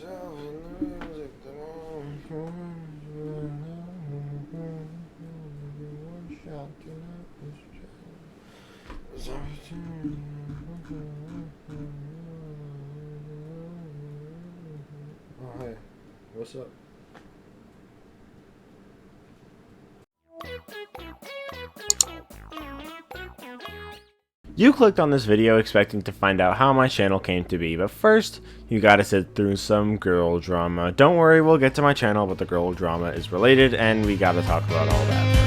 Oh, hey. What's up? You clicked on this video expecting to find out how my channel came to be, but first, you gotta sit through some girl drama. Don't worry, we'll get to my channel, but the girl drama is related, and we gotta talk about all that first.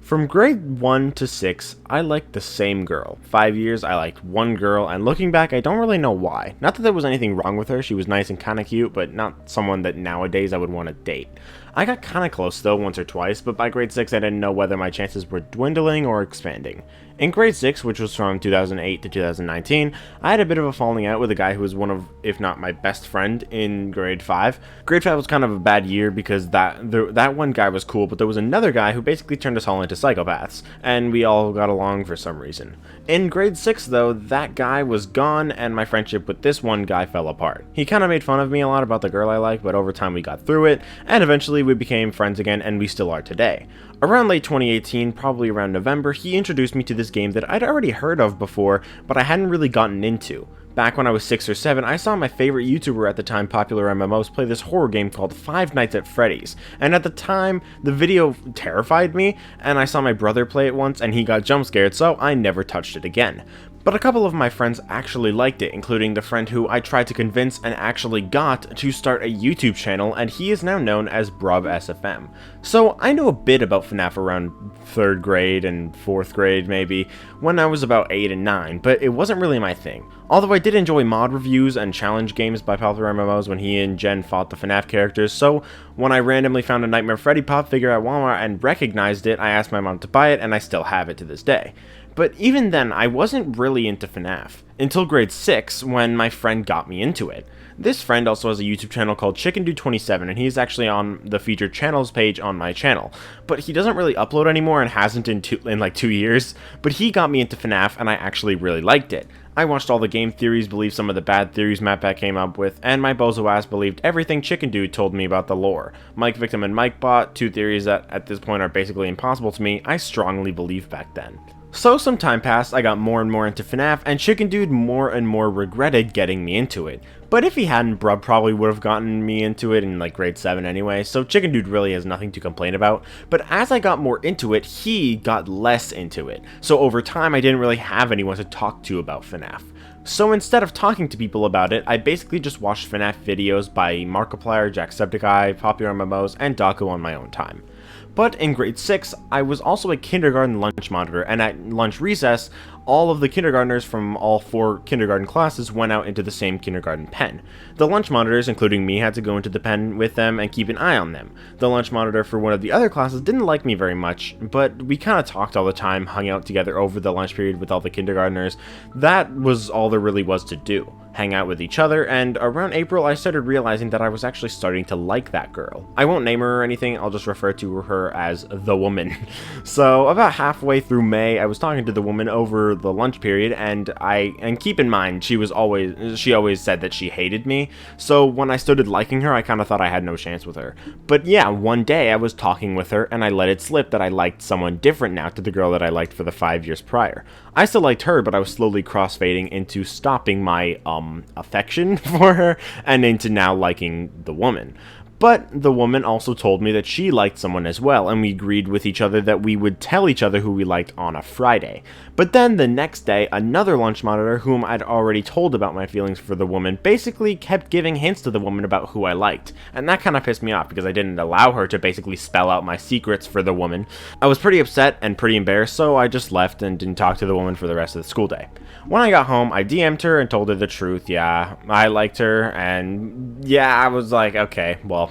From grade 1 to 6, I liked the same girl. 5 years, I liked one girl, and looking back, I don't really know why. Not that there was anything wrong with her, she was nice and kinda cute, but not someone that nowadays I would want to date. I got kinda close though, once or twice, but by grade 6 I didn't know whether my chances were dwindling or expanding. In grade 6, which was from 2008 to 2019, I had a bit of a falling out with a guy who was one of, if not my best friend, in grade 5. Grade 5 was kind of a bad year because that one guy was cool, but there was another guy who basically turned us all into psychopaths, and we all got along for some reason. In grade 6 though, that guy was gone, and my friendship with this one guy fell apart. He kinda made fun of me a lot about the girl I liked, but over time we got through it, and eventually we became friends again, and we still are today. Around late 2018, probably around November, he introduced me to this game that I'd already heard of before, but I hadn't really gotten into. Back when I was 6 or 7, I saw my favorite YouTuber at the time, Popular MMOs, play this horror game called Five Nights at Freddy's, and at the time, the video terrified me, and I saw my brother play it once, and he got jump scared, so I never touched it again. But a couple of my friends actually liked it, including the friend who I tried to convince and actually got to start a YouTube channel, and he is now known as BrubSFM. So I knew a bit about FNAF around 3rd grade and 4th grade maybe, when I was about 8 and 9, but it wasn't really my thing. Although I did enjoy mod reviews and challenge games by Popular MMOs when he and Jen fought the FNAF characters, so when I randomly found a Nightmare Freddy pop figure at Walmart and recognized it, I asked my mom to buy it, and I still have it to this day. But even then, I wasn't really into FNAF, until grade 6, when my friend got me into it. This friend also has a YouTube channel called ChickenDude27, and he's actually on the featured channels page on my channel. But he doesn't really upload anymore and hasn't in like 2 years, but he got me into FNAF, and I actually really liked it. I watched all the game theories, believed some of the bad theories MatPat came up with, and my bozo ass believed everything Chicken Dude told me about the lore. Mike Victim and Mike Bot, 2 theories that at this point are basically impossible to me, I strongly believed back then. So some time passed, I got more and more into FNAF, and Chicken Dude more and more regretted getting me into it. But if he hadn't, Brub probably would have gotten me into it in like grade 7 anyway, so Chicken Dude really has nothing to complain about. But as I got more into it, he got less into it. So over time, I didn't really have anyone to talk to about FNAF. So instead of talking to people about it, I basically just watched FNAF videos by Markiplier, Jacksepticeye, Popular MMOs, and Daku on my own time. But in grade 6, I was also a kindergarten lunch monitor, and at lunch recess, all of the kindergartners from all 4 kindergarten classes went out into the same kindergarten pen. The lunch monitors, including me, had to go into the pen with them and keep an eye on them. The lunch monitor for one of the other classes didn't like me very much, but we kind of talked all the time, hung out together over the lunch period with all the kindergartners. That was all there really was to do. Hang out with each other, and around April I started realizing that I was actually starting to like that girl. I won't name her or anything, I'll just refer to her as the woman. So about halfway through May, I was talking to the woman over the lunch period, and keep in mind, she always said that she hated me, so when I started liking her, I kind of thought I had no chance with her. But yeah, one day I was talking with her, and I let it slip that I liked someone different now to the girl that I liked for the 5 years prior. I still liked her, but I was slowly crossfading into stopping my, affection for her, and into now liking the woman. But the woman also told me that she liked someone as well, and we agreed with each other that we would tell each other who we liked on a Friday. But then the next day, another lunch monitor, whom I'd already told about my feelings for the woman, basically kept giving hints to the woman about who I liked. And that kind of pissed me off because I didn't allow her to basically spell out my secrets for the woman. I was pretty upset and pretty embarrassed, so I just left and didn't talk to the woman for the rest of the school day. When I got home, I DM'd her and told her the truth. Yeah, I liked her, and yeah, I was like, okay, well,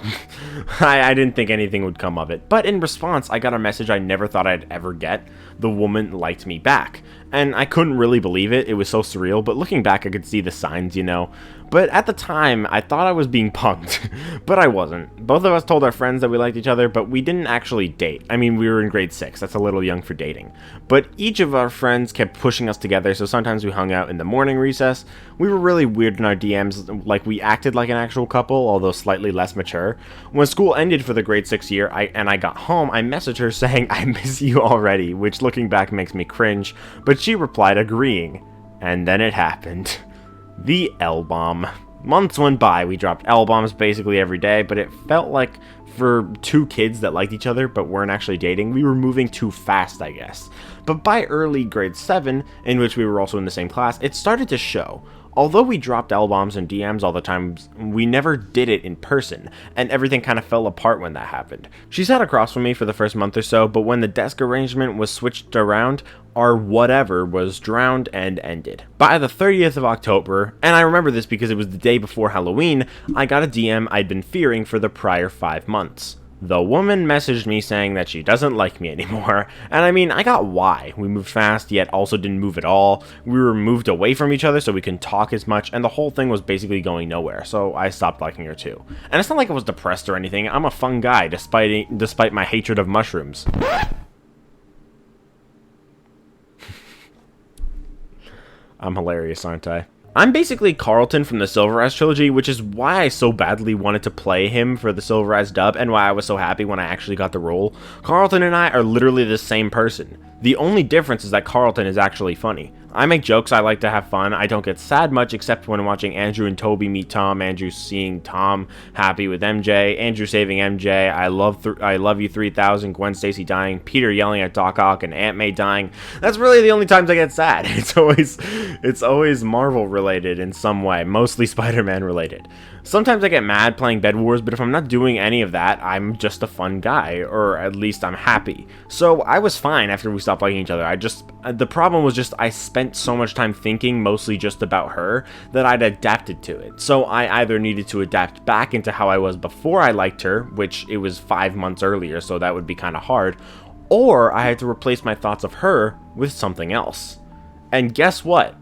I didn't think anything would come of it. But in response, I got a message I never thought I'd ever get. The woman liked me back. And I couldn't really believe it. It was so surreal, but looking back, I could see the signs, you know. But at the time, I thought I was being punked, but I wasn't. Both of us told our friends that we liked each other, but we didn't actually date. I mean, we were in grade 6, that's a little young for dating. But each of our friends kept pushing us together, so sometimes we hung out in the morning recess. We were really weird in our DMs, like we acted like an actual couple, although slightly less mature. When school ended for the grade 6 year, and I got home, I messaged her saying, "I miss you already," which looking back makes me cringe, but she replied agreeing. And then it happened. The L-bomb. Months went by, we dropped L-bombs basically every day, but it felt like for two kids that liked each other but weren't actually dating, we were moving too fast, I guess. But by early grade 7, in which we were also in the same class, it started to show. Although we dropped L-bombs and DMs all the time, we never did it in person, and everything kind of fell apart when that happened. She sat across from me for the first month or so, but when the desk arrangement was switched around, our whatever was drowned and ended. By the 30th of October, and I remember this because it was the day before Halloween, I got a DM I'd been fearing for the prior 5 months. The woman messaged me saying that she doesn't like me anymore, and I mean, I got why. We moved fast, yet also didn't move at all. We were moved away from each other so we couldn't talk as much, and the whole thing was basically going nowhere, so I stopped liking her too. And it's not like I was depressed or anything, I'm a fun guy despite my hatred of mushrooms. I'm hilarious, aren't I? I'm basically Carlton from the Silver Eyes trilogy, which is why I so badly wanted to play him for the Silver Eyes dub, and why I was so happy when I actually got the role. Carlton and I are literally the same person. The only difference is that Carlton is actually funny. I make jokes, I like to have fun, I don't get sad much except when watching Andrew and Toby meet Tom, Andrew seeing Tom happy with MJ, Andrew saving MJ, I love you 3000, Gwen Stacy dying, Peter yelling at Doc Ock, and Aunt May dying. That's really the only times I get sad. It's always Marvel related in some way, mostly Spider-Man related. Sometimes I get mad playing Bed Wars, but if I'm not doing any of that, I'm just a fun guy, or at least I'm happy. So I was fine after we stopped liking each other. The problem was just I spent so much time thinking mostly just about her that I'd adapted to it. So I either needed to adapt back into how I was before I liked her, which it was 5 months earlier, so that would be kind of hard, or I had to replace my thoughts of her with something else. And guess what?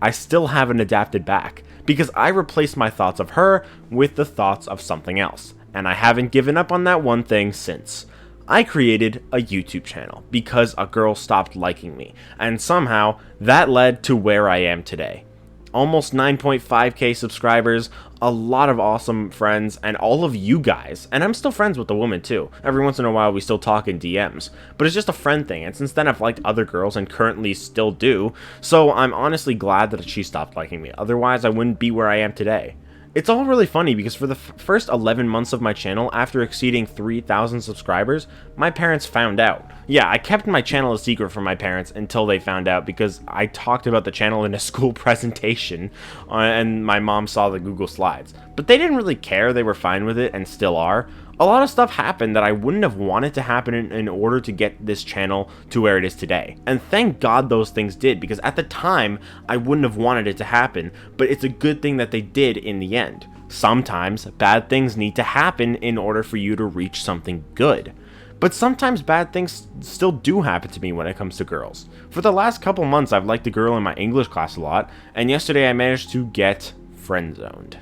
I still haven't adapted back, because I replaced my thoughts of her with the thoughts of something else, and I haven't given up on that one thing since. I created a YouTube channel because a girl stopped liking me, and somehow that led to where I am today. Almost 9.5k subscribers, a lot of awesome friends, and all of you guys. And I'm still friends with the woman too. Every once in a while we still talk in DMs. But it's just a friend thing, and since then I've liked other girls and currently still do. So I'm honestly glad that she stopped liking me. Otherwise I wouldn't be where I am today. It's all really funny because for the first 11 months of my channel, after exceeding 3,000 subscribers, my parents found out. Yeah, I kept my channel a secret from my parents until they found out because I talked about the channel in a school presentation and my mom saw the Google Slides. But they didn't really care, they were fine with it and still are. A lot of stuff happened that I wouldn't have wanted to happen in order to get this channel to where it is today. And thank God those things did, because at the time, I wouldn't have wanted it to happen, but it's a good thing that they did in the end. Sometimes, bad things need to happen in order for you to reach something good. But sometimes bad things still do happen to me when it comes to girls. For the last couple months, I've liked a girl in my English class a lot, and yesterday I managed to get friend-zoned.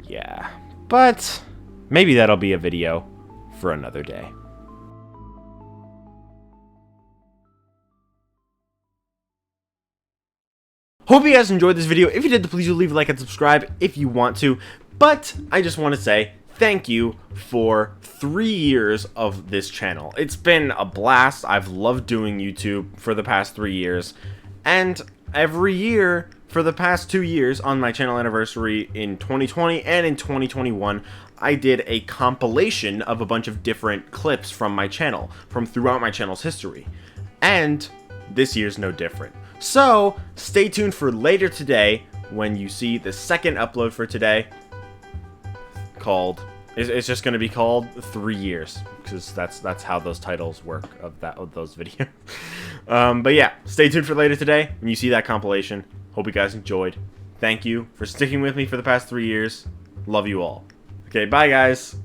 Yeah, but maybe that'll be a video for another day. Hope you guys enjoyed this video. If you did, please do leave a like and subscribe if you want to. But I just want to say thank you for 3 years of this channel. It's been a blast. I've loved doing YouTube for the past 3 years. And every year for the past 2 years on my channel anniversary in 2020 and in 2021, I did a compilation of a bunch of different clips from my channel, from throughout my channel's history. And this year's no different. So stay tuned for later today when you see the second upload for today called, it's just going to be called 3 years, because that's how those titles work of those videos. But yeah, stay tuned for later today when you see that compilation. Hope you guys enjoyed. Thank you for sticking with me for the past 3 years. Love you all. Okay, bye guys.